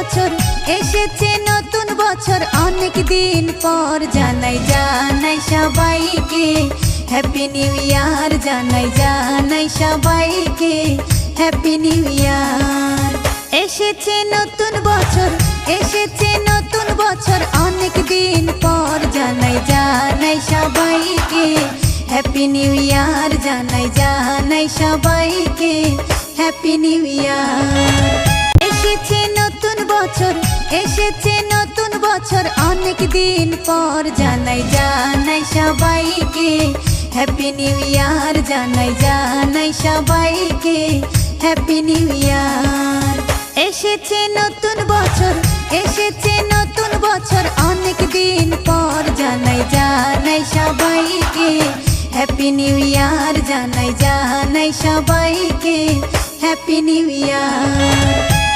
বছর এসেছে নতুন বছর অনেক দিন পর জানাই জানাই সবাইকে হ্যাপি নিউ ইয়ার জানাই জানাই সবাইকে হ্যাপি নিউ ইয়ার এসেছে নতুন বছর এসেছে নতুন বছর অনেক দিন পর জানাই জানাই সবাইকে হ্যাপি নিউ ইয়ার জানাই জানাই সবাইকে হ্যাপি নিউ ইয়ার এসেছে নতুন বছর এসেছে নতুন বছর অনেক দিন পর জানাই জানাই সবাইকে হ্যাপি নিউ ইয়ার জানাই জানাই সবাইকে হ্যাপি নিউ ইয়ার এসেছে নতুন বছর এসেছে নতুন বছর অনেক দিন পর জানাই জানাই সবাইকে হ্যাপি নিউ ইয়ার জানাই জানাই সবাইকে হ্যাপি নিউ ইয়ার।